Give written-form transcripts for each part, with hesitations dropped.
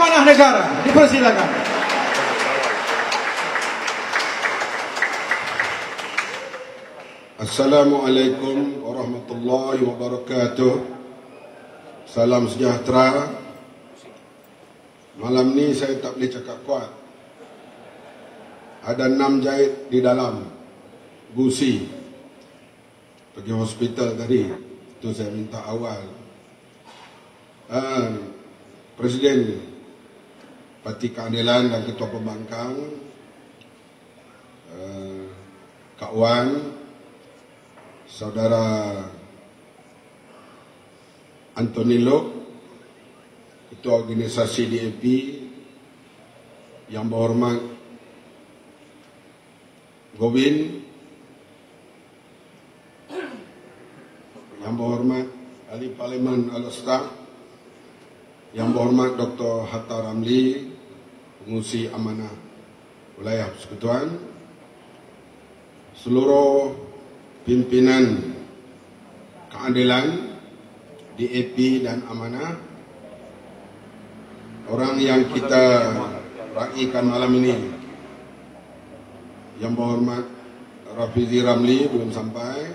amanah negara. Dipersilakan. Assalamualaikum warahmatullahi wabarakatuh. Salam sejahtera. Malam ni saya tak boleh cakap kuat. Ada 6 jahit di dalam gusi. Pergi hospital tadi. Itu saya minta awal. Presiden Parti Keadilan dan Ketua Pembangkang, Kak Wan, Saudara Anthony Lok, Ketua Organisasi DAP, Yang Berhormat Govin, Yang Berhormat Ahli Parlimen Al-Ustaz, Yang Berhormat Dr. Hatta Ramli, Pengurusi Amanah Wilayah Persekutuan, seluruh pimpinan keadilan DAP dan Amanah, orang yang kita raikan malam ini. Yang Berhormat Rafizi Ramli belum sampai,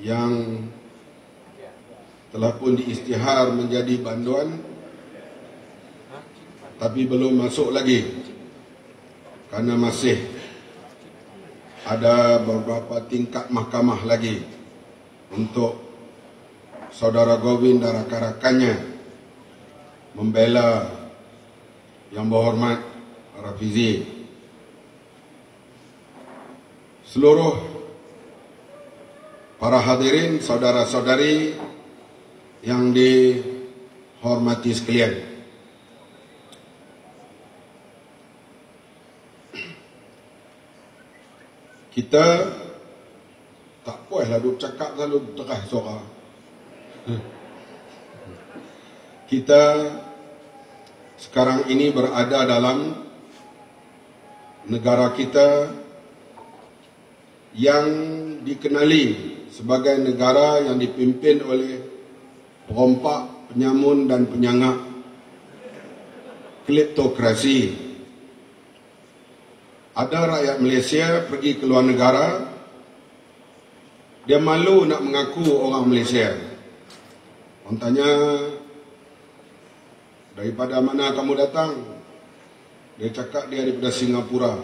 yang telah pun diisytihar menjadi banduan tapi belum masuk lagi karena masih ada beberapa tingkat mahkamah lagi untuk Saudara Govin dan rakan-rakannya membela Yang Berhormat Rafizi. Seluruh para hadirin, saudara-saudari yang dihormati sekalian, kita tak puaslah duk cakap selalu terah suara. Kita sekarang ini berada dalam negara kita yang dikenali sebagai negara yang dipimpin oleh perompak, penyamun dan penyangak kleptokrasi. Ada rakyat Malaysia pergi ke luar negara, dia malu nak mengaku orang Malaysia. Orang tanya, daripada mana kamu datang? Dia cakap dia daripada Singapura,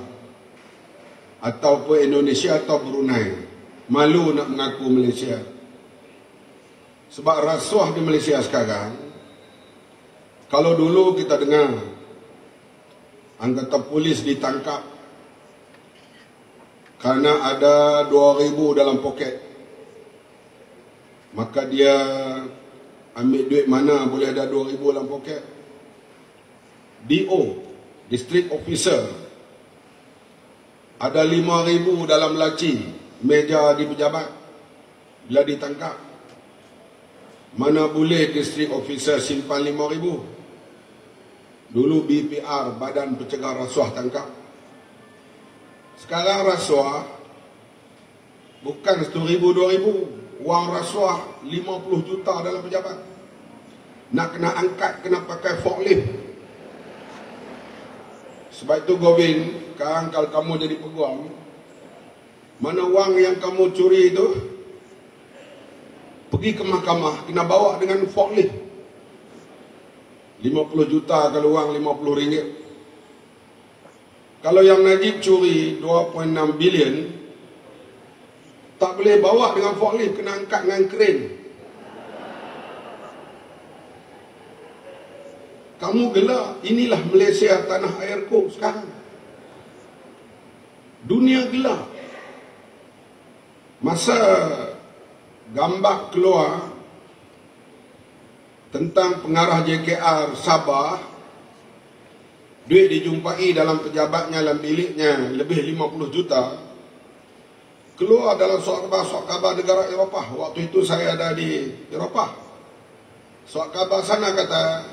ataupun Indonesia atau Brunei. Malu nak mengaku Malaysia. Sebab rasuah di Malaysia sekarang, kalau dulu kita dengar anggota polis ditangkap kerana ada 2,000 dalam poket, maka dia ambil duit mana boleh ada 2,000 dalam poket. DO, District Officer, ada 5,000 dalam laci meja di pejabat. Bila ditangkap, mana boleh District Officer simpan 5,000? Dulu BPR, Badan Pencegah Rasuah, tangkap. Sekarang rasuah bukan 1,000, 2,000. Wang rasuah 50 juta dalam pejabat. Nak kena angkat, kena pakai forklift. Sebab itu Govin, sekarang kalau kamu jadi peguam, mana wang yang kamu curi itu, pergi ke mahkamah, kena bawa dengan forklift. 50 juta kalau wang RM50. Kalau yang Najib curi 2.6 bilion, tak boleh bawa dengan forklift, kena angkat dengan kren. Kamu gelak. Inilah Malaysia tanah airku sekarang. Dunia gelap. Masa gambar keluar tentang pengarah JKR Sabah, duit dijumpai dalam pejabatnya, dalam biliknya lebih 50 juta. Keluar dalam surat khabar negara Eropah. Waktu itu saya ada di Eropah. Surat khabar sana kata,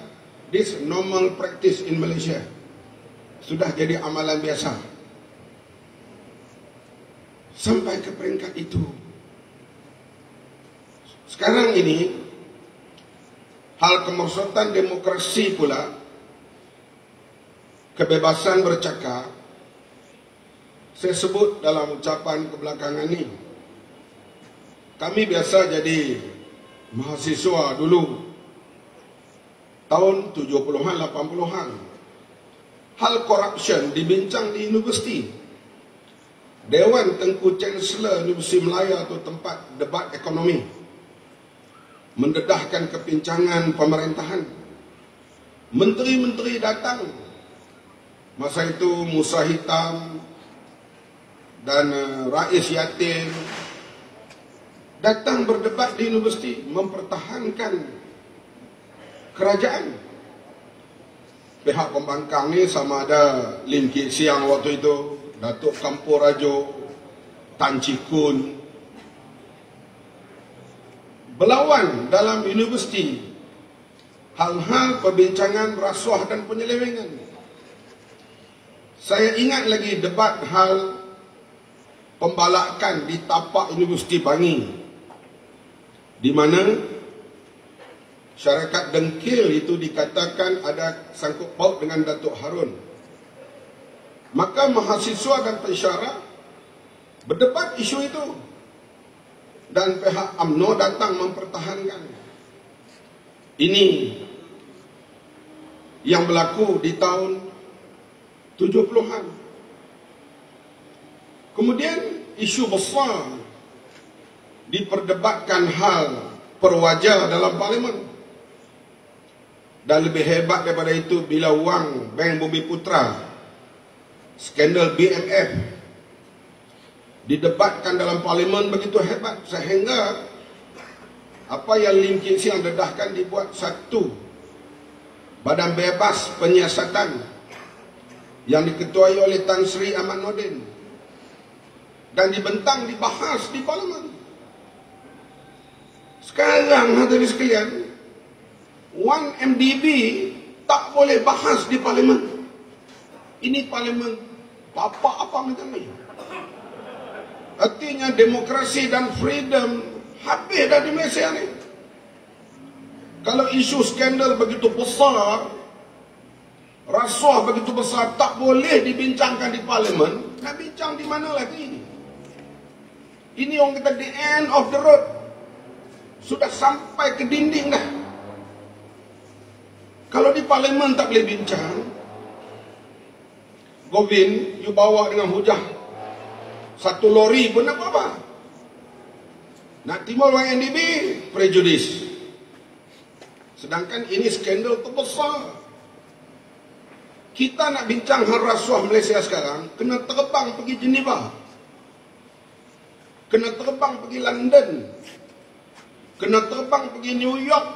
this normal practice in Malaysia. Sudah jadi amalan biasa. Sampai ke peringkat itu. Sekarang ini, hal kemerosotan demokrasi pula, kebebasan bercakap, saya sebut dalam ucapan kebelakangan ini. Kami biasa jadi mahasiswa dulu, tahun 70-an, 80-an. Hal corruption dibincang di universiti. Dewan Tengku Chancellor Universiti Melaya itu tempat debat ekonomi, mendedahkan kepincangan pemerintahan. Menteri-menteri datang. Masa itu Musa Hitam dan Rais Yatin datang berdebat di universiti, mempertahankan kerajaan. Pihak pembangkang ni sama ada Lim Kit Siang waktu itu, Datuk Kampur Rajo, Tan Chee Koon, berlawan dalam universiti hal-hal perbincangan rasuah dan penyelewengan. Saya ingat lagi debat hal pembalakan di tapak Universiti Bangi, di mana syarikat dengkil itu dikatakan ada sangkut paut dengan Datuk Harun. Maka mahasiswa dan pensyarah berdebat isu itu, dan pihak UMNO datang mempertahankan. Ini yang berlaku di tahun 70-an. Kemudian isu besar diperdebatkan hal perwajah dalam parlimen. Dan lebih hebat daripada itu bila wang Bank Bumiputra, skandal BMF, didebatkan dalam parlimen begitu hebat sehingga apa yang Lim Kit Siang dedahkan dibuat satu badan bebas penyiasatan yang diketuai oleh Tan Sri Ahmad Nordin dan dibentang dibahas di parlimen. Sekarang hadirin sekalian, 1MDB tak boleh bahas di parlimen. Ini parlimen bapa apa macam ni? Artinya demokrasi dan freedom habis dah di Malaysia ni. Kalau isu skandal begitu besar, rasuah begitu besar tak boleh dibincangkan di parlimen, nak bincang di mana lagi? Ini orang kata the end of the road. Sudah sampai ke dinding dah. Kalau di parlimen tak boleh bincang, Govin, you bawa dengan hujah satu lori pun nak apa? Nak timbul YNDB, prejudis. Sedangkan ini skandal terbesar. Kita nak bincang hal rasuah Malaysia sekarang, kena terbang pergi Geneva, kena terbang pergi London, kena terbang pergi New York,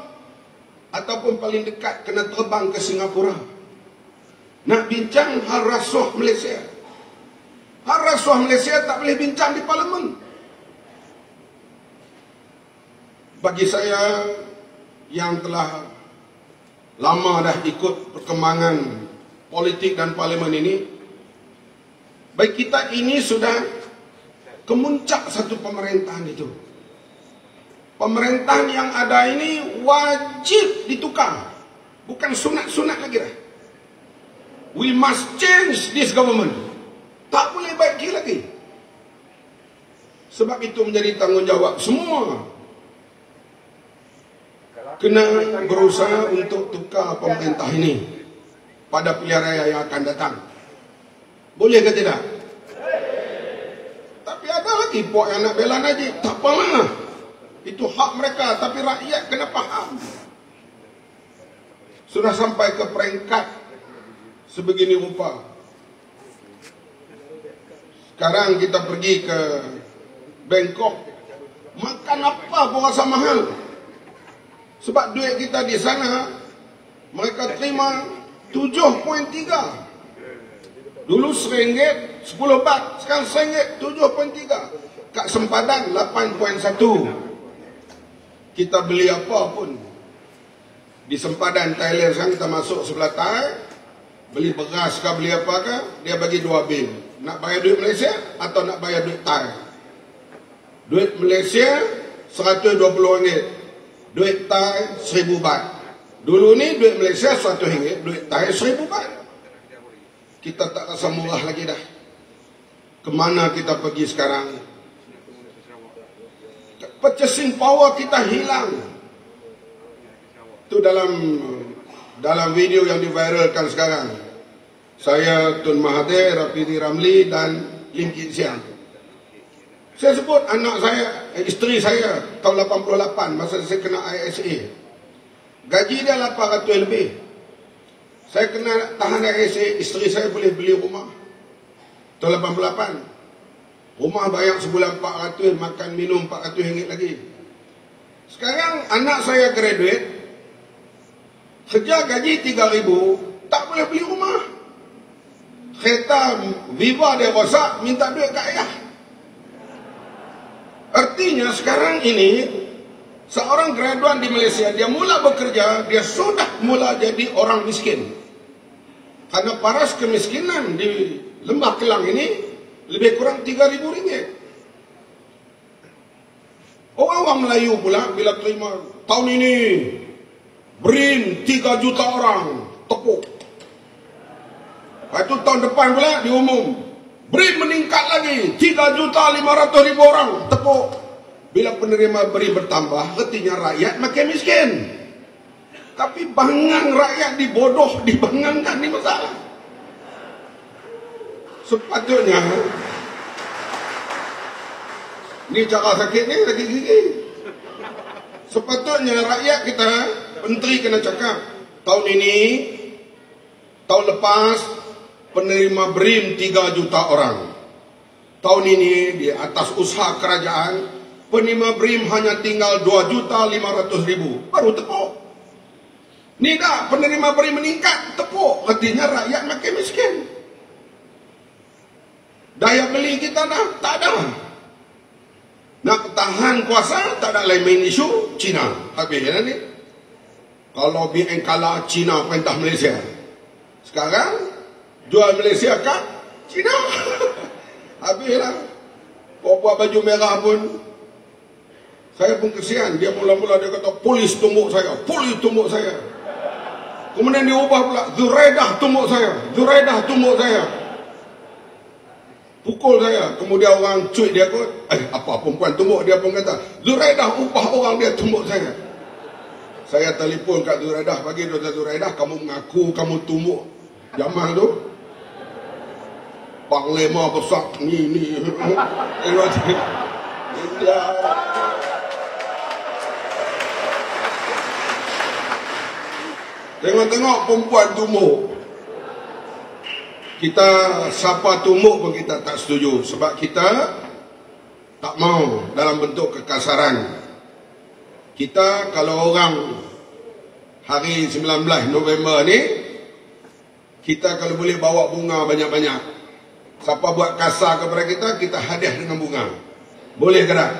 ataupun paling dekat kena terbang ke Singapura. Nak bincang hal rasuah Malaysia. Hal rasuah Malaysia tak boleh bincang di parlimen. Bagi saya yang telah lama dah ikut perkembangan politik dan parlimen ini, bagi kita ini sudah kemuncak satu pemerintahan itu. Pemerintahan yang ada ini wajib ditukar. Bukan sunat-sunat lagi dah. We must change this government. Tak boleh baiki lagi. Sebab itu menjadi tanggungjawab semua. Kena berusaha untuk tukar pemerintah ini pada pilihan raya yang akan datang. Boleh ke tidak? Tapi ada lagi puak yang nak bela Najib. Tak apalah. Itu hak mereka, tapi rakyat kena faham. Sudah sampai ke peringkat sebegini rupa. Sekarang kita pergi ke Bangkok, makan apa pun rasa mahal. Sebab duit kita di sana, mereka terima 7.3. Dulu RM1, 10 baht. Sekarang RM1, 7.3. Kat sempadan 8.1. Kita beli apa pun di sempadan Thailand sekarang, kita masuk sebelah Thai, beli beras ke beli apa ke, dia bagi 2 bil. Nak bayar duit Malaysia atau nak bayar duit Thai? Duit Malaysia RM120, duit Thai RM1,000 baht. Dulu ni duit Malaysia RM1, duit Thai RM1,000. Kita tak rasa murah lagi dah. Kemana kita pergi sekarang? Purchasing power kita hilang. Itu dalam video yang diviralkan sekarang. Saya, Tun Mahathir, Rafizi Ramli dan Lim Kit Siang. Saya sebut anak saya, isteri saya tahun 88 masa saya kena ISA. Gaji dia 800 lebih. Saya kena tahan ISA, isteri saya boleh beli rumah. Tahun 88. Rumah bayar sebulan 400, makan minum RM400 lagi. Sekarang anak saya graduate, kerja gaji 3,000, tak boleh beli rumah. Kereta Viva dia rosak, minta duit kat ayah. Artinya sekarang ini, seorang graduan di Malaysia, dia mula bekerja, dia sudah mula jadi orang miskin. Karena paras kemiskinan di Lembah Kelang ini lebih kurang RM3,000. Orang Melayu pula bila terima tahun ini BRIN 3 juta orang tepuk. Lepas itu tahun depan pula diumum BRIN meningkat lagi 3.500.000 orang tepuk. Bila penerima BRIN bertambah, artinya rakyat makin miskin. Tapi bangang rakyat dibodoh, dibangangkan, ni masalah. Sepatutnya, ni cara sakit ni, sakit gigi. Sepatutnya rakyat kita, menteri kena cakap, tahun ini, tahun lepas, penerima BRIN 3 juta orang. Tahun ini, di atas usaha kerajaan, penerima BRIN hanya tinggal 2.500.000. Baru tepuk. Ni dah, penerima BRIN meningkat, tepuk. Artinya rakyat makin miskin. Daya beli kita dah tak ada. Nak tahan kuasa, tak ada lain main isu, Cina. Habis ya ni. Kalau BN kalah, Cina perintah Malaysia. Sekarang, jual Malaysia kat Cina. Habislah. Buat baju merah pun, saya pun kesian. Dia mula-mula dia kata, polis tumbuk saya. Polis tumbuk saya. Kemudian dia ubah pula, Zuraidah tumbuk saya. Zuraidah tumbuk saya. Pukul saya. Kemudian orang cuit dia kot, apa perempuan tumbuk? Dia pun kata, Zuraidah upah orang dia tumbuk saya. Saya telefon kat Zuraidah, bagi Dr. Zuraidah, kamu mengaku kamu tumbuk Jamal tu. Panglima besar ni. Tengok-tengok perempuan tumbuk. Kita siapa tumbuk pun kita tak setuju. Sebab kita tak mau dalam bentuk kekasaran. Kita kalau orang hari 19 November ni, kita kalau boleh bawa bunga banyak-banyak. Siapa buat kasar kepada kita, kita hadiah dengan bunga. Boleh ke tak?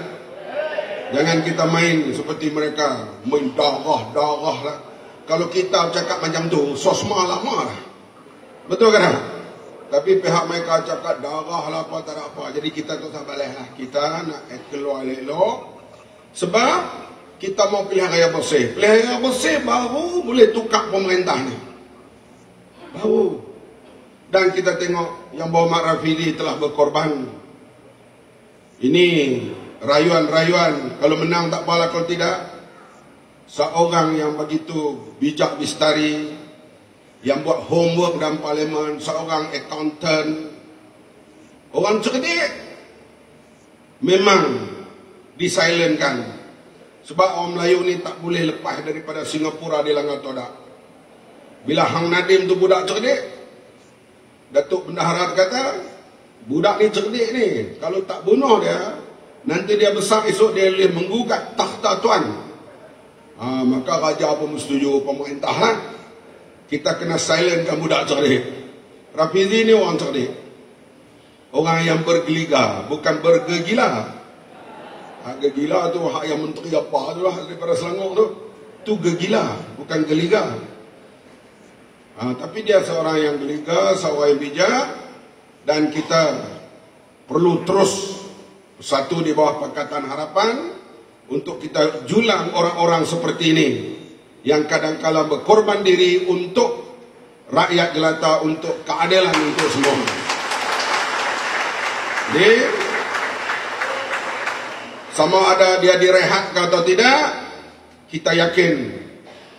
Jangan kita main seperti mereka, main darah lah. Kalau kita cakap macam tu, sosma lama lah. Betul ke tak? Tapi pihak mereka cakap darah lah apa, tak ada apa. Jadi kita tak usah balik lah. Kita nak keluar elok-elok. Sebab kita mau pilihan raya bersih. Pilihan raya bersih baru boleh tukar pemerintah ni. Baru. Dan kita tengok yang Muhammad Rafizi telah berkorban. Ini rayuan-rayuan. Kalau menang tak apalah, kalau tidak. Seorang yang begitu bijak bistari, yang buat homework dalam parlimen, seorang accountant, orang cerdik, memang disilentkan. Sebab orang Melayu ni tak boleh lepas daripada Singapura di Langgar Todak. Bila Hang Nadim tu budak cerdik, Datuk Bendahara kata, budak ni cerdik ni, kalau tak bunuh dia, nanti dia besar esok dia boleh menggugat takhta tuan. Maka raja pun setuju, pemerintah lah. Kita kena silentkan budak cerdik. Rafizi ni orang cerdik. Orang yang bergeliga, bukan bergegila. Gegila tu hak yang menteri apa tu lah daripada Selangor tu. Tu gegila, bukan geliga. Tapi dia seorang yang geliga, seorang yang bijak. Dan kita perlu terus bersatu di bawah Pakatan Harapan untuk kita julang orang-orang seperti ini yang kadang-kala berkorban diri untuk rakyat jelata, untuk keadilan untuk semua. Jadi, sama ada dia direhatkan atau tidak, kita yakin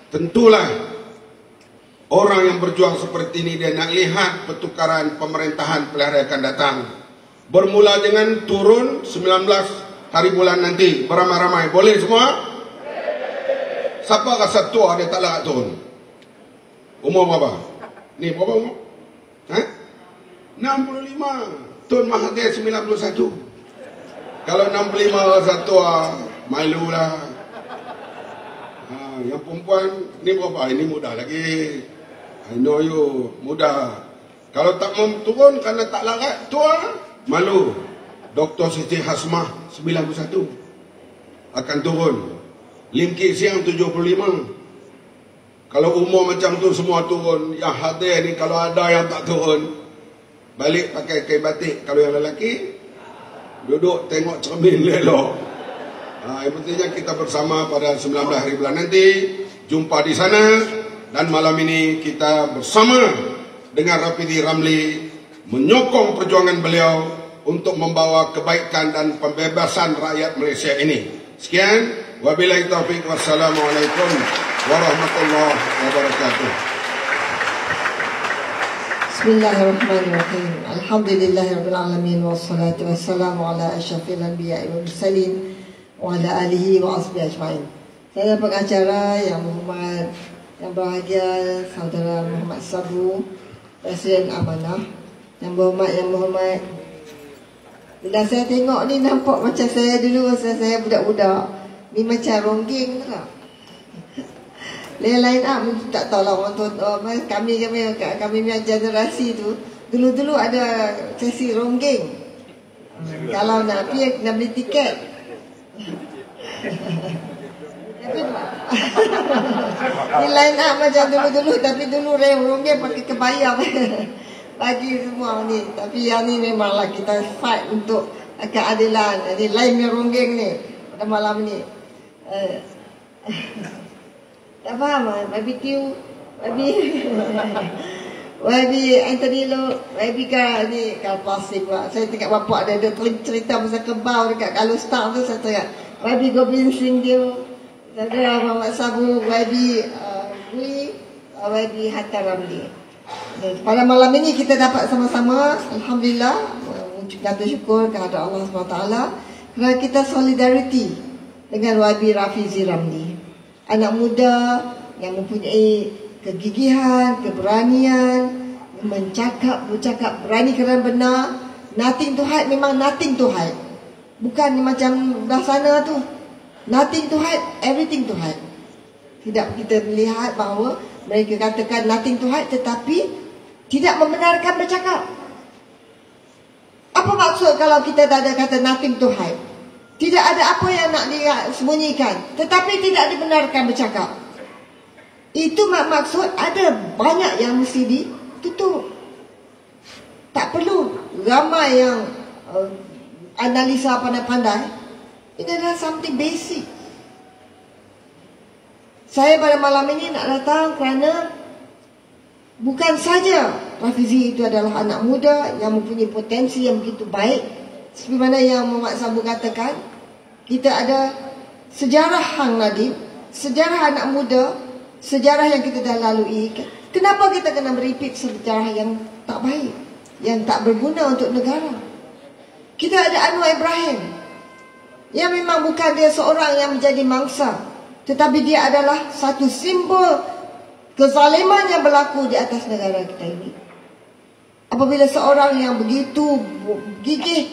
tentulah orang yang berjuang seperti ini dia nak lihat pertukaran pemerintahan pilihan akan datang. Bermula dengan turun 19 hari bulan nanti beramai-ramai. Boleh semua? Siapa rasa tua dia tak larat turun? Umur berapa? Ni berapa umur? 65. Tun Mahathir 91. Kalau 65 rasa tua, malulah. Yang perempuan ni berapa? Ini muda lagi. I know you muda. Kalau tak mau turun kerana tak larat, tua, malu. Dr. Siti Hasmah 91 akan turun. Lim Kit Siang 75. Kalau umur macam tu semua turun. Yang hadir ni kalau ada yang tak turun, balik pakai kain batik. Kalau yang lelaki, duduk tengok cermin lelok. Yang pentingnya kita bersama pada 19 hari bulan nanti. Jumpa di sana. Dan malam ini kita bersama dengan Rafidi Ramli menyokong perjuangan beliau untuk membawa kebaikan dan pembebasan rakyat Malaysia ini. Sekian. Wabillahi taufiq. Wassalamualaikum warahmatullahi wabarakatuh. Bismillahirrahmanirrahim. Alhamdulillahirabbil alamin wassalatu wassalamu ala asyrafil anbiya'i wal mursalin wa ala alihi wa ashabihi ajma'in. Saya pengacara yang berhormat, yang berbahagia Saudara Muhammad Sabu, Presiden Amanah. Yang berhormat. Bila saya tengok ni nampak macam saya dulu masa saya budak-budak. Ni macam ronggeng tak? Lain up tak tahulah orang tu. Kami punya generasi tu dulu ada sesi ronggeng. Kalau nak pergi nak beli tiket. Ni line up macam dulu tapi dulu ronggeng pakai kebaya bagi semua ni. Tapi yang ni memanglah kita fight untuk keadilan. Jadi lain yang ronggeng ni pada malam ni. Tak faham lah. Wabi Anthony Lo, Wabi ni kalau plastik pula. Saya tengok bapak ada cerita pasal kebau dekat Kalau Star tu. Saya tengok Wabi Gobind Singh dia, Saudara Muhammad Sabu, Wabi Wabi Hatta Ramli. Pada malam ini kita dapat sama-sama, alhamdulillah, mengucapkan syukur kepada Allah SWT kerana kita solidariti dengan Wabi Rafizi Ramli, anak muda yang mempunyai kegigihan, keberanian, bercakap berani kerana benar. Nothing to hide, memang nothing to hide. Bukan macam dah sana tu, nothing to hide, everything to hide. Tidak kita melihat bahawa mereka katakan nothing to hide tetapi tidak membenarkan bercakap. Apa maksud kalau kita tak ada kata nothing to hide? Tidak ada apa yang nak disembunyikan, tetapi tidak dibenarkan bercakap. Itu maksud ada banyak yang mesti ditutup. Tak perlu ramai yang analisa pandai-pandai. Ini adalah something basic. Saya pada malam ini nak datang kerana bukan saja Rafizi itu adalah anak muda yang mempunyai potensi yang begitu baik, seperti mana yang Muhammad Sabu katakan. Kita ada sejarah Hang Nadim, sejarah anak muda, sejarah yang kita dah lalui. Kenapa kita kena meripit sejarah yang tak baik, yang tak berguna untuk negara? Kita ada Anwar Ibrahim, yang memang bukan dia seorang yang menjadi mangsa, tetapi dia adalah satu simbol kezaliman yang berlaku di atas negara kita ini. Apabila seorang yang begitu gigih,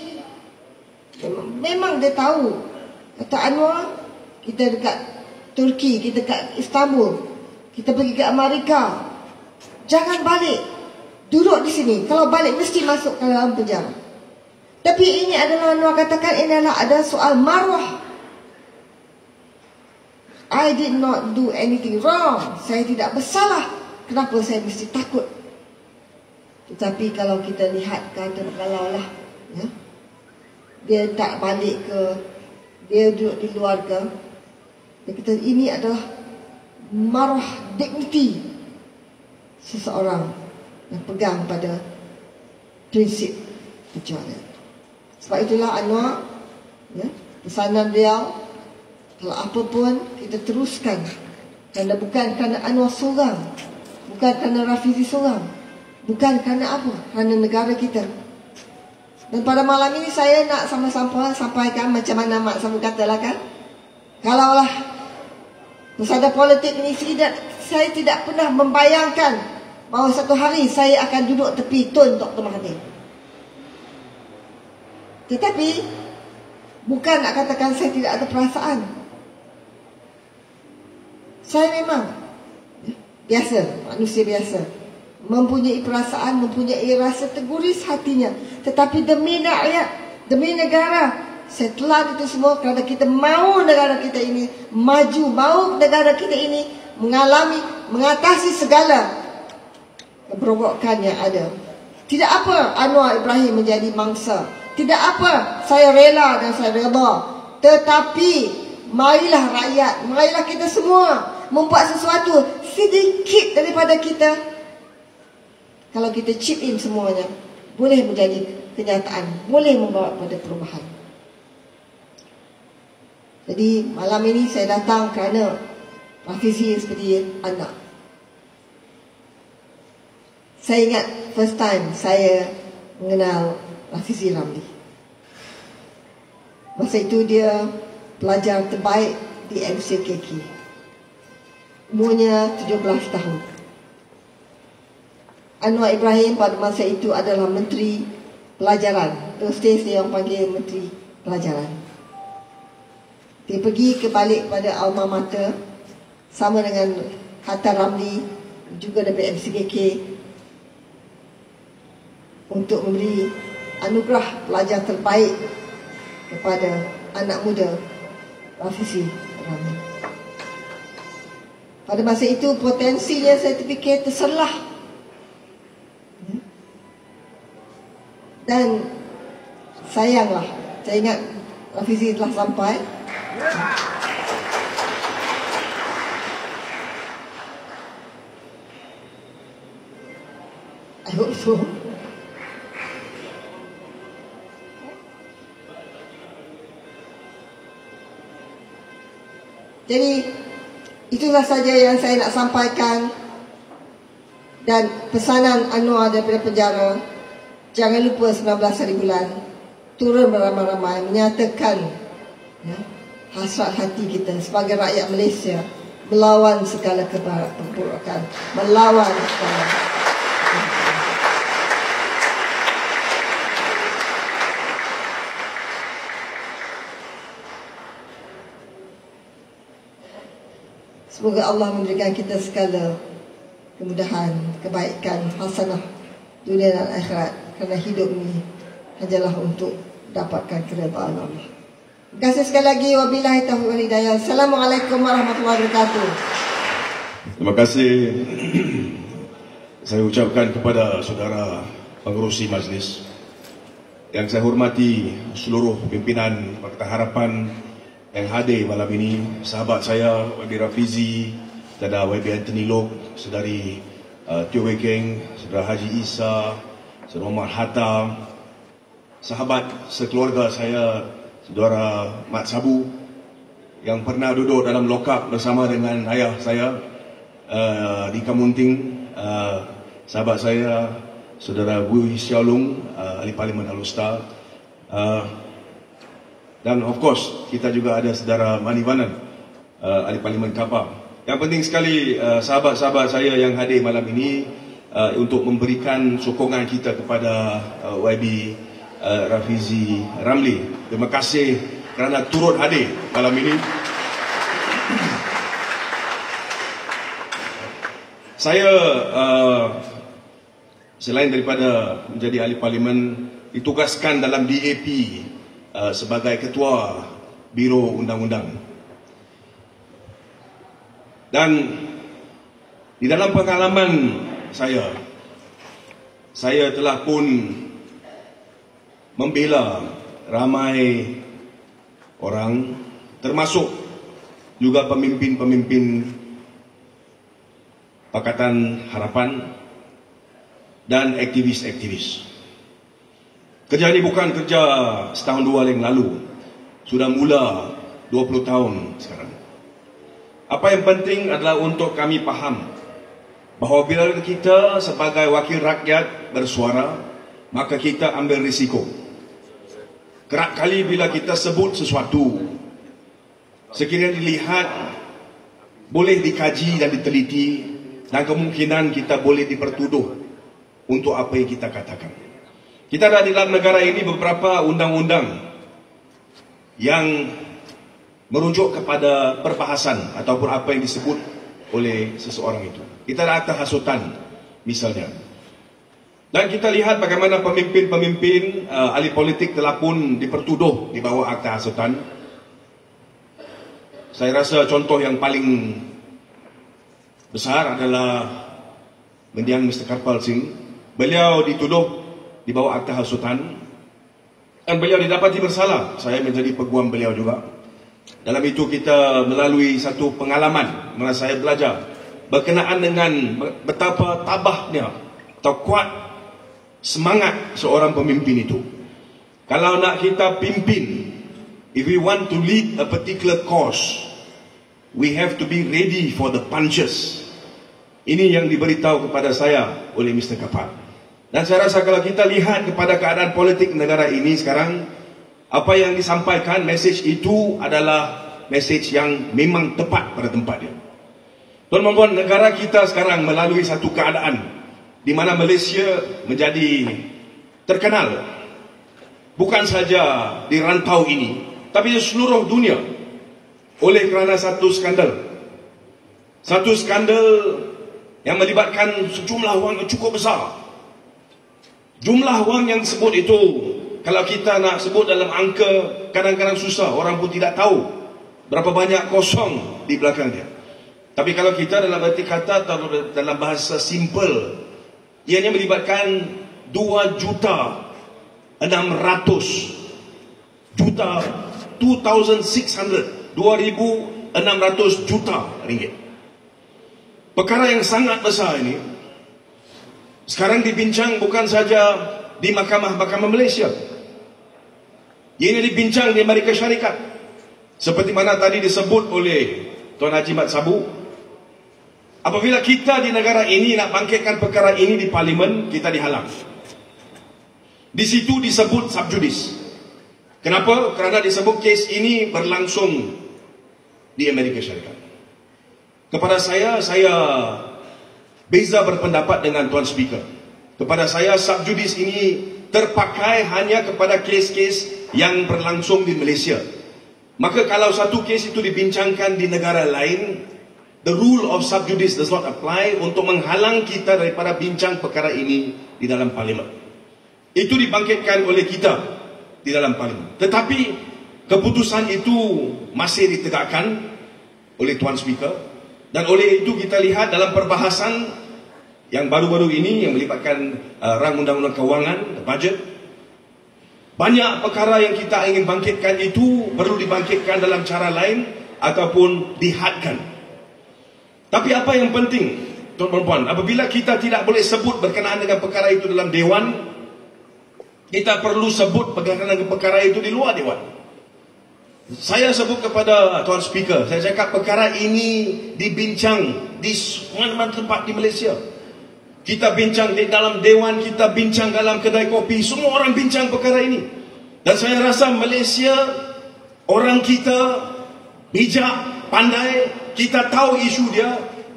memang dia tahu. Kata Anwar, kita dekat Turki, kita dekat Istanbul, kita pergi ke Amerika, jangan balik, duduk di sini. Kalau balik mesti masuk ke dalam penjara. Tapi ini adalah, Anwar katakan, ini adalah ada soal maruah. I did not do anything wrong. Saya tidak bersalah. Kenapa saya mesti takut? Tetapi kalau kita lihat kalau lah, ya, dia tak balik ke, dia duduk di luar ke, dia kata ini adalah marah dignity seseorang yang pegang pada prinsip perjuangan. Sebab itulah Anwar, pesanan beliau, kalau apa pun kita teruskan, kerana bukan kerana Anwar seorang, bukan kerana Rafizi seorang, bukan kerana apa, kerana negara kita. Dan pada malam ini saya nak sama-sama sampaikan macam mana Mak Sabu katalah kan, kalaulah pesada politik ini saya tidak pernah membayangkan bahawa satu hari saya akan duduk tepi Tun Dr. Mahathir. Tetapi bukan nak katakan saya tidak ada perasaan. Saya memang biasa, manusia biasa, mempunyai perasaan, mempunyai rasa terguris hatinya. Tetapi demi rakyat, demi negara, saya telan itu semua kerana kita mahu negara kita ini maju, mahu negara kita ini mengatasi segala keberobokan yang ada. Tidak apa Anwar Ibrahim menjadi mangsa, tidak apa saya rela dan saya redha, tetapi marilah rakyat, marilah kita semua membuat sesuatu sedikit daripada kita. Kalau kita chip in semuanya, boleh menjadi kenyataan, boleh membawa pada perubahan. Jadi malam ini saya datang kerana Rafizi seperti anak. Saya ingat first time saya mengenal Rafizi Ramli. Masa itu dia pelajar terbaik di MCKK. Umurnya 17 tahun. Anwar Ibrahim pada masa itu adalah Menteri Pelajaran. Terus dia yang panggil Menteri Pelajaran. Dia pergi kebalik pada alma mater sama dengan Hatta Ramli juga dari MCKK untuk memberi anugerah pelajar terbaik kepada anak muda Rafizi Ramli. Pada masa itu potensinya saya terfikir terselah. Dan sayanglah, saya ingat Rafizi telah sampai. I hope so. Jadi itulah saja yang saya nak sampaikan. Dan pesanan Anwar daripada penjara, jangan lupa 19 hari bulan turun beramai-ramai menyatakan hasrat hati kita sebagai rakyat Malaysia melawan segala keburukan, melawan segala semoga Allah memberikan kita segala kemudahan, kebaikan, hasanah dunia dan akhirat, kerana hidup ini hanyalah untuk dapatkan keredaan Allah. Terima kasih sekali lagi. Wabillahi taufiq wal hidayah. Assalamualaikum warahmatullahi wabarakatuh. Terima kasih. Saya ucapkan kepada saudara pengerusi majlis yang saya hormati, seluruh pimpinan Pakatan Harapan yang hadir malam ini, sahabat saya YB Rafizi, saudara YB Anthony Loke, saudari Teo Wei Keng, saudara Haji Isa, saudara Muhammad Hatta, sahabat sekeluarga saya, saudara Mat Sabu yang pernah duduk dalam lokap bersama dengan ayah saya di Kamunting, sahabat saya saudara Wui Xiaolong, ahli Parlimen Al-Usta, dan of course kita juga ada saudara Mani Vanan, ahli Parlimen Kapar. Yang penting sekali sahabat-sahabat saya yang hadir malam ini untuk memberikan sokongan kita kepada YB Rafizi Ramli. Terima kasih kerana turut hadir malam ini. Saya selain daripada menjadi ahli parlimen, ditugaskan dalam DAP sebagai ketua Biro Undang-Undang. Dan di dalam pengalaman saya telah pun membela ramai orang, termasuk juga pemimpin-pemimpin Pakatan Harapan, dan aktivis-aktivis. Kerja ini bukan kerja setahun dua yang lalu. Sudah mula 20 tahun sekarang. Apa yang penting adalah untuk kami faham bahawa bila kita sebagai wakil rakyat bersuara, maka kita ambil risiko. Kerap kali bila kita sebut sesuatu, sekiranya dilihat, boleh dikaji dan diteliti, dan kemungkinan kita boleh dipertuduh untuk apa yang kita katakan. Kita ada di dalam negara ini beberapa undang-undang yang merujuk kepada perbahasan ataupun apa yang disebut oleh seseorang itu. Kita ada akta hasutan misalnya. Dan kita lihat bagaimana pemimpin-pemimpin ahli politik telah pun dipertuduh di bawah akta hasutan. Saya rasa contoh yang paling besar adalah mendiang Mr. Karpal Singh. Beliau dituduh di bawah akta hasutan dan beliau didapati bersalah. Saya menjadi peguam beliau juga. Dalam itu kita melalui satu pengalaman mana saya belajar berkenaan dengan betapa tabahnya atau kuat semangat seorang pemimpin itu. Kalau nak kita pimpin, if we want to lead a particular cause, we have to be ready for the punches. Ini yang diberitahu kepada saya oleh Mr. Kapal. Dan saya rasa kalau kita lihat kepada keadaan politik negara ini sekarang, apa yang disampaikan, mesej itu adalah mesej yang memang tepat pada tempatnya. Tuan-tuan, negara kita sekarang melalui satu keadaan di mana Malaysia menjadi terkenal bukan saja di rantau ini, tapi di seluruh dunia oleh kerana satu skandal. Satu skandal yang melibatkan sejumlah wang yang cukup besar. Jumlah wang yang disebut itu, kalau kita nak sebut dalam angka, kadang-kadang susah. Orang pun tidak tahu berapa banyak kosong di belakangnya. Tapi kalau kita dalam arti kata atau dalam bahasa simple, ianya melibatkan 2,600,000 juta ringgit. Perkara yang sangat besar ini sekarang dibincang bukan saja di mahkamah-mahkamah Malaysia. Ini dibincang di Amerika Syarikat. Seperti mana tadi disebut oleh Tuan Haji Mat Sabu. Apabila kita di negara ini nak bangkitkan perkara ini di parlimen, kita dihalang. Di situ disebut subjudice. Kenapa? Kerana disebut kes ini berlangsung di Amerika Syarikat. Kepada saya beza berpendapat dengan Tuan Speaker. Kepada saya, subjudice ini terpakai hanya kepada kes-kes yang berlangsung di Malaysia. Maka kalau satu kes itu dibincangkan di negara lain, the rule of subjudice does not apply untuk menghalang kita daripada bincang perkara ini di dalam parlimen. Itu dibangkitkan oleh kita di dalam parlimen. Tetapi keputusan itu masih ditegakkan oleh Tuan Speaker. Dan oleh itu kita lihat dalam perbahasan yang baru-baru ini yang melibatkan rang undang-undang kewangan, budget, banyak perkara yang kita ingin bangkitkan itu perlu dibangkitkan dalam cara lain ataupun dihadkan. Tapi apa yang penting, tuan-tuan, apabila kita tidak boleh sebut berkenaan dengan perkara itu dalam Dewan, kita perlu sebut berkenaan dengan perkara itu di luar Dewan. Saya sebut kepada Tuan Speaker, saya cakap perkara ini dibincang di mana-mana tempat di Malaysia. Kita bincang di dalam Dewan, kita bincang dalam kedai kopi, semua orang bincang perkara ini. Dan saya rasa Malaysia, orang kita bijak, pandai, kita tahu isu dia,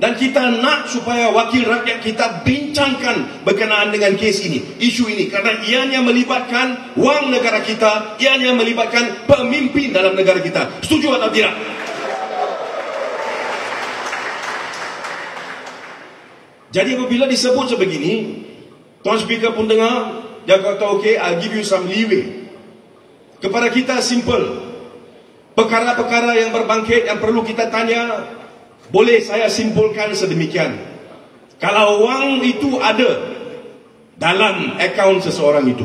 dan kita nak supaya wakil rakyat kita bincangkan berkenaan dengan kes ini, isu ini, kerana ianya melibatkan wang negara kita, ianya melibatkan pemimpin dalam negara kita. Setuju atau tidak? Jadi apabila disebut sebegini, Tuan Speaker pun dengar, dia kata, okay, I'll give you some leeway. Kepada kita simple, perkara-perkara yang berbangkit yang perlu kita tanya, boleh saya simpulkan sedemikian. Kalau wang itu ada dalam akaun seseorang itu,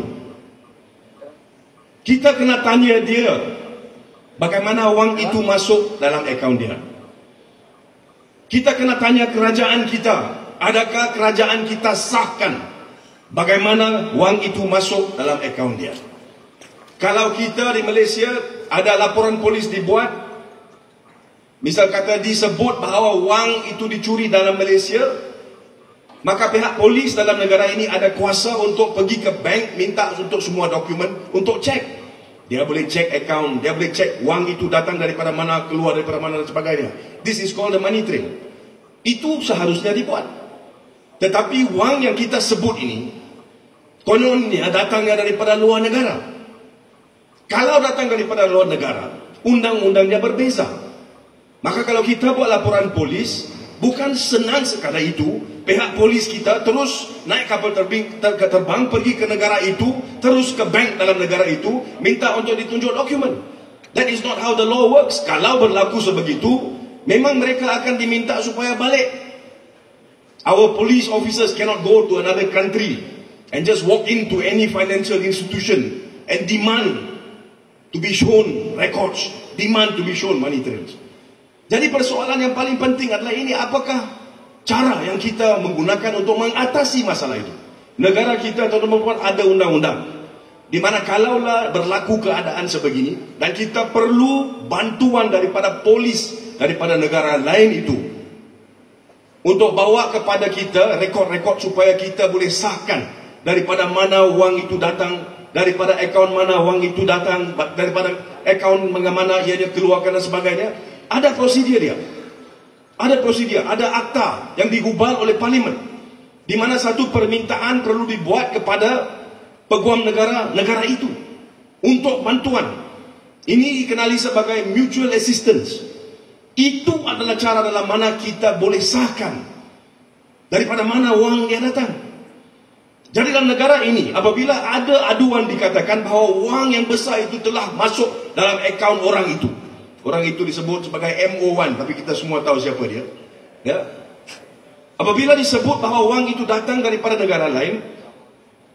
kita kena tanya dia bagaimana wang itu masuk dalam akaun dia. Kita kena tanya kerajaan kita adakah kerajaan kita sahkan bagaimana wang itu masuk dalam akaun dia? Kalau kita di Malaysia ada laporan polis dibuat, misal kata disebut bahawa wang itu dicuri dalam Malaysia, maka pihak polis dalam negara ini ada kuasa untuk pergi ke bank, minta untuk semua dokumen untuk cek. Dia boleh cek akaun, dia boleh cek wang itu datang daripada mana, keluar daripada mana dan sebagainya. This is called the money trail. Itu seharusnya dibuat. Tetapi wang yang kita sebut ini, kononnya datangnya daripada luar negara. Kalau datang daripada luar negara, undang-undangnya berbeza. Maka kalau kita buat laporan polis, bukan senang sekadar itu, pihak polis kita terus naik kapal terbang pergi ke negara itu, terus ke bank dalam negara itu, minta untuk ditunjuk dokumen. That is not how the law works. Kalau berlaku sebegitu, memang mereka akan diminta supaya balik. Our police officers cannot go to another country and just walk into any financial institution and demand to be shown records, demand to be shown money trails. Jadi persoalan yang paling penting adalah ini, apakah cara yang kita menggunakan untuk mengatasi masalah itu? Negara kita, tuan-tuan, ada undang-undang di mana kalaulah berlaku keadaan sebegini dan kita perlu bantuan daripada polis daripada negara lain itu untuk bawa kepada kita rekod-rekod supaya kita boleh sahkan daripada mana wang itu datang, daripada akaun mana wang itu datang, daripada akaun mana ia dikeluarkan dan sebagainya. Ada prosedur dia. Ada prosedur, ada akta yang digubal oleh parlimen, di mana satu permintaan perlu dibuat kepada peguam negara itu untuk bantuan. Ini dikenali sebagai mutual assistance. Itu adalah cara dalam mana kita boleh sahkan daripada mana wang dia datang. Jadi dalam negara ini, apabila ada aduan dikatakan bahawa wang yang besar itu telah masuk dalam akaun orang itu, orang itu disebut sebagai MO1, tapi kita semua tahu siapa dia. Ya. Apabila disebut bahawa wang itu datang daripada negara lain,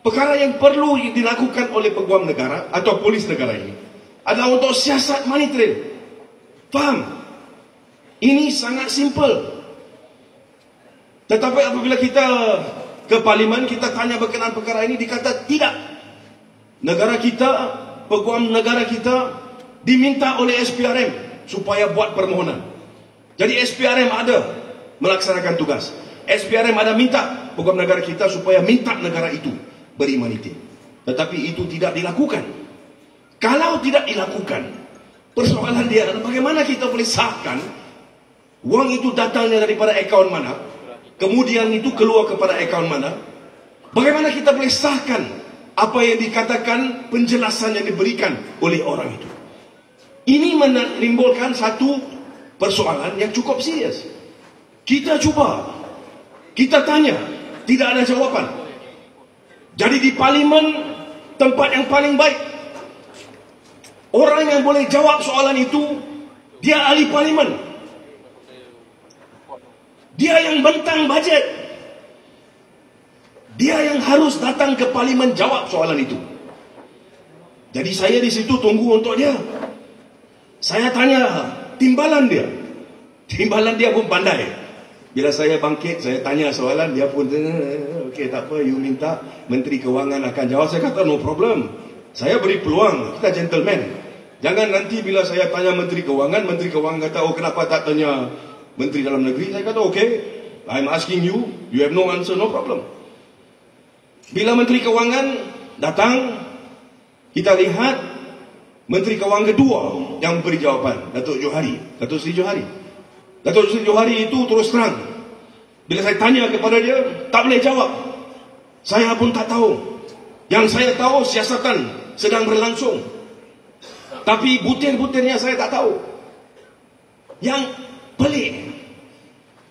perkara yang perlu dilakukan oleh peguam negara atau polis negara ini adalah untuk siasat money trail. Faham? Ini sangat simple. Tetapi apabila kita ke parlimen, kita tanya berkenaan perkara ini, dikata tidak. Negara kita, peguam negara kita diminta oleh SPRM supaya buat permohonan. Jadi SPRM ada melaksanakan tugas. SPRM ada minta peguam negara kita supaya minta negara itu beri money trail. Tetapi itu tidak dilakukan. Kalau tidak dilakukan, persoalan dia adalah bagaimana kita boleh sahkan wang itu datangnya daripada akaun mana, kemudian itu keluar kepada akaun mana. Bagaimana kita boleh sahkan apa yang dikatakan, penjelasan yang diberikan oleh orang itu. Ini menimbulkan satu persoalan yang cukup serius. Kita cuba, kita tanya, tidak ada jawapan. Jadi di parlimen, tempat yang paling baik, orang yang boleh jawab soalan itu, dia ahli parlimen, dia yang bentang bajet, dia yang harus datang ke parlimen jawab soalan itu. Jadi saya di situ tunggu untuk dia. Saya tanya timbalan dia. Timbalan dia pun pandai. Bila saya bangkit, saya tanya soalan, dia pun okey, tak apa, you minta Menteri Kewangan akan jawab. Saya kata no problem. Saya beri peluang, kita gentleman. Jangan nanti bila saya tanya Menteri Kewangan kata, oh kenapa tak tanya Menteri Dalam Negeri? Saya kata okey, I'm asking you, you have no answer, no problem. Bila Menteri Kewangan datang, kita lihat Menteri Kewangan kedua yang beri jawapan, Datuk Seri Johari. Datuk Seri Johari itu terus terang, bila saya tanya kepada dia, tak boleh jawab. Saya pun tak tahu. Yang saya tahu, siasatan sedang berlangsung, tapi butir-butirnya saya tak tahu. Yang pelik,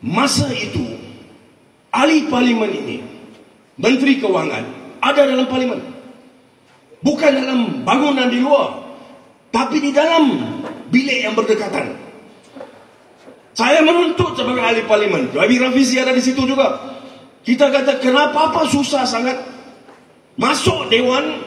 masa itu ahli parlimen ini, Menteri Kewangan, ada dalam parlimen. Bukan dalam bangunan di luar, tapi di dalam bilik yang berdekatan. Saya menuntut sebagai ahli parlimen, Habib Rafizi ada di situ juga. Kita kata, kenapa apa susah sangat masuk dewan,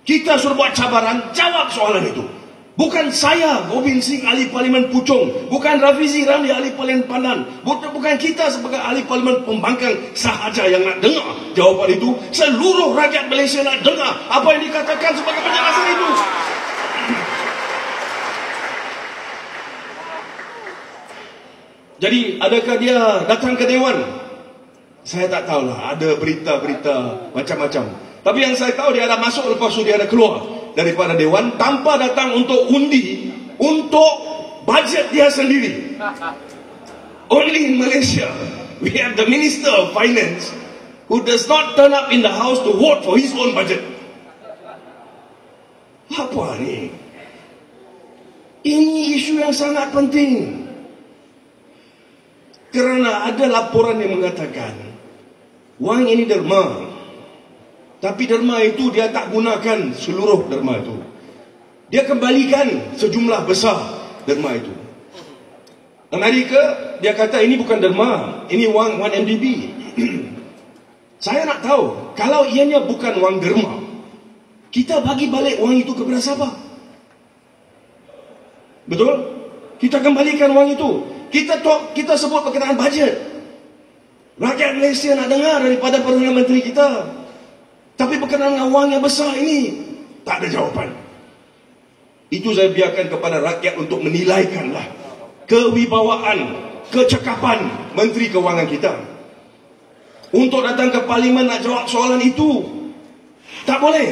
kita suruh buat cabaran, jawab soalan itu. Bukan saya, Gobind Singh, ahli parlimen Puchong. Bukan Rafizi Ramli, ahli parlimen Pandan. Bukan kita sebagai ahli parlimen pembangkang sahaja yang nak dengar jawapan itu. Seluruh rakyat Malaysia nak dengar apa yang dikatakan sebagai penjelasan itu. Jadi, adakah dia datang ke Dewan? Saya tak tahulah. Ada berita-berita macam-macam. Tapi yang saya tahu, dia ada masuk, lepas tu dia ada keluar daripada Dewan tanpa datang untuk undi untuk bajet dia sendiri. Only in Malaysia we have the Minister of Finance who does not turn up in the house to vote for his own budget. Apa ni? Ini isu yang sangat penting. Kerana ada laporan yang mengatakan wang ini derma. Tapi derma itu dia tak gunakan seluruh derma itu. Dia kembalikan sejumlah besar derma itu. Amerika, dia kata ini bukan derma, ini wang 1MDB. Saya nak tahu, kalau ianya bukan wang derma, kita bagi balik wang itu kepada siapa? Betul? Kita kembalikan wang itu. Kita sebut berkenaan bajet. Rakyat Malaysia nak dengar daripada Perdana Menteri kita. Tapi berkenaan dengan wang yang besar ini, tak ada jawapan. Itu saya biarkan kepada rakyat untuk menilaikanlah kewibawaan, kecekapan Menteri Kewangan kita. Untuk datang ke Parlimen nak jawab soalan itu, tak boleh.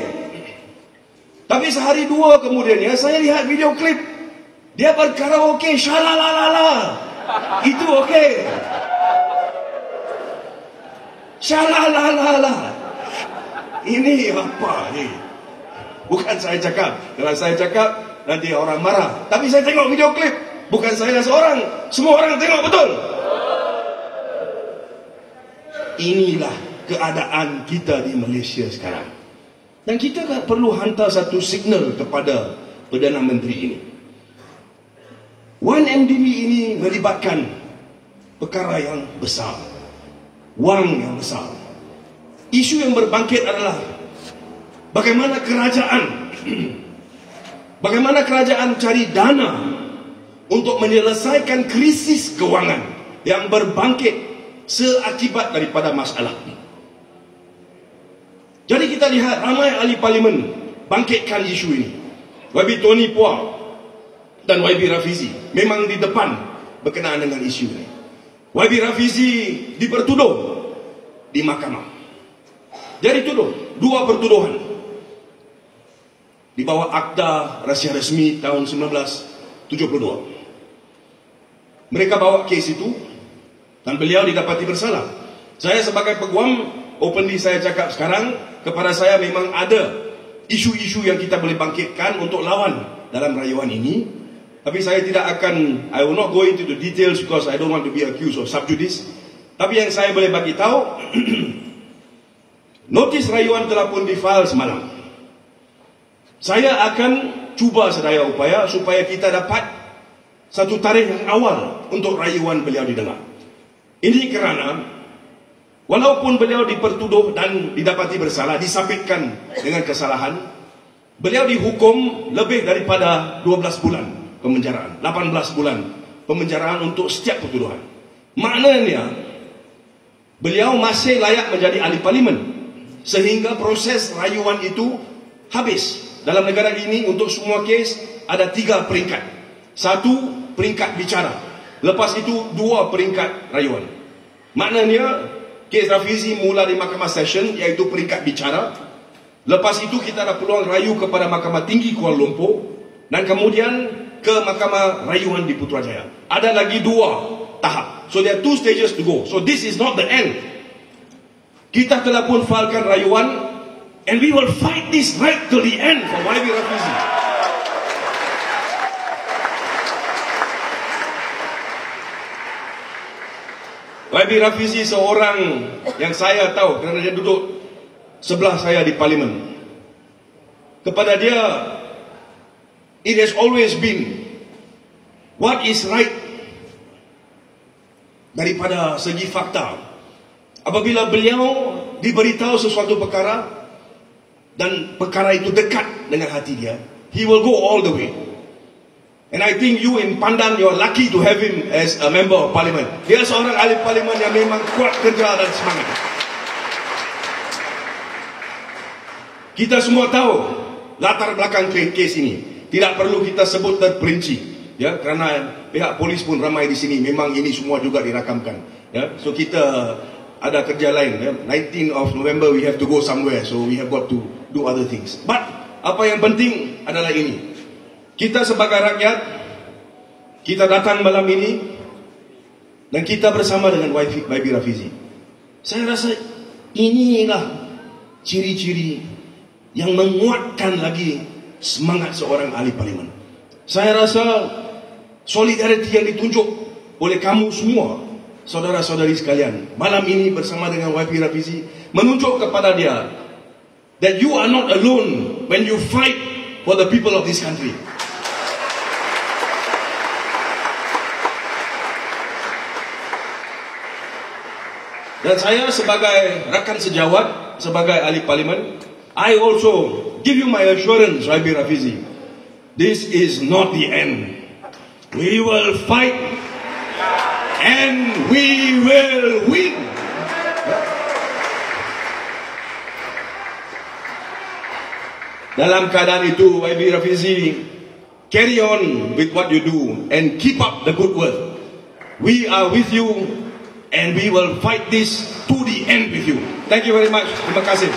Tapi sehari dua kemudiannya, saya lihat video klip. Dia berkaraoke, syalalalala. Itu okey. Syalalalala. Ini apa ni? Bukan saya cakap. Kalau saya cakap, nanti orang marah. Tapi saya tengok video klip. Bukan saya seorang. Semua orang tengok betul. Inilah keadaan kita di Malaysia sekarang. Dan kita perlu hantar satu signal kepada Perdana Menteri ini. 1MDB ini melibatkan perkara yang besar. Wang yang besar. Isu yang berbangkit adalah bagaimana kerajaan cari dana untuk menyelesaikan krisis kewangan yang berbangkit seakibat daripada masalah ini. Jadi kita lihat ramai ahli parlimen bangkitkan isu ini. YB Tony Puah dan YB Rafizi memang di depan berkenaan dengan isu ini. YB Rafizi dipertuduh di mahkamah. Dia dituduh dua pertuduhan di bawah Akta Rahsia Rasmi tahun 1972. Mereka bawa kes itu dan beliau didapati bersalah. Saya sebagai peguam, openly saya cakap sekarang, kepada saya memang ada isu-isu yang kita boleh bangkitkan untuk lawan dalam rayuan ini. Tapi saya tidak akan, I will not go into the details because I don't want to be accused of sub judice. Tapi yang saya boleh bagi tahu, notis rayuan telah pun difile semalam. Saya akan cuba sedaya upaya supaya kita dapat satu tarikh yang awal untuk rayuan beliau didengar. Ini kerana walaupun beliau dipertuduh dan didapati bersalah, disabitkan dengan kesalahan, beliau dihukum lebih daripada 12 bulan pemenjaraan, 18 bulan pemenjaraan untuk setiap pertuduhan. Maknanya beliau masih layak menjadi ahli parlimen sehingga proses rayuan itu habis. Dalam negara ini untuk semua kes ada 3 peringkat. 1 peringkat bicara, lepas itu 2 peringkat rayuan. Maknanya kes Rafizi mula di Mahkamah Session, iaitu peringkat bicara. Lepas itu kita ada peluang rayu kepada Mahkamah Tinggi Kuala Lumpur, dan kemudian ke Mahkamah Rayuan di Putrajaya. Ada lagi 2 tahap. So there are 2 stages to go. So this is not the end. Kita telah pun filekan rayuan, and we will fight this right till the end for YB Rafizi. YB Rafizi seorang yang saya tahu kerana dia duduk sebelah saya di parlimen. Kepada dia, it has always been what is right daripada segi fakta. Apabila beliau diberitahu sesuatu perkara dan perkara itu dekat dengan hati dia, he will go all the way. And I think you in Pandan, you're lucky to have him as a member of parliament. Dia seorang ahli parlimen yang memang kuat kerja dan semangat. Kita semua tahu latar belakang kes ini. Tidak perlu kita sebut terperinci, ya, kerana pihak polis pun ramai di sini. Memang ini semua juga dirakamkan, ya. So kita ada kerja lain, ya. 19 of November we have to go somewhere, so we have got to do other things. But apa yang penting adalah ini. Kita sebagai rakyat, kita datang malam ini dan kita bersama dengan YB Rafizi. Saya rasa inilah ciri-ciri yang menguatkan lagi semangat seorang ahli parlimen. Saya rasa solidariti yang ditunjuk oleh kamu semua, saudara-saudari sekalian, malam ini bersama dengan YB Rafizi, menunjuk kepada dia that you are not alone when you fight for the people of this country. Dan saya sebagai rakan sejawat, sebagai ahli parlimen, I also give you my assurance, YB Rafizi, this is not the end. We will fight and we will win. Dalam keadaan itu, YB Rafizi, carry on with what you do and keep up the good work. We are with you and we will fight this to the end with you. Thank you very much. Terima kasih.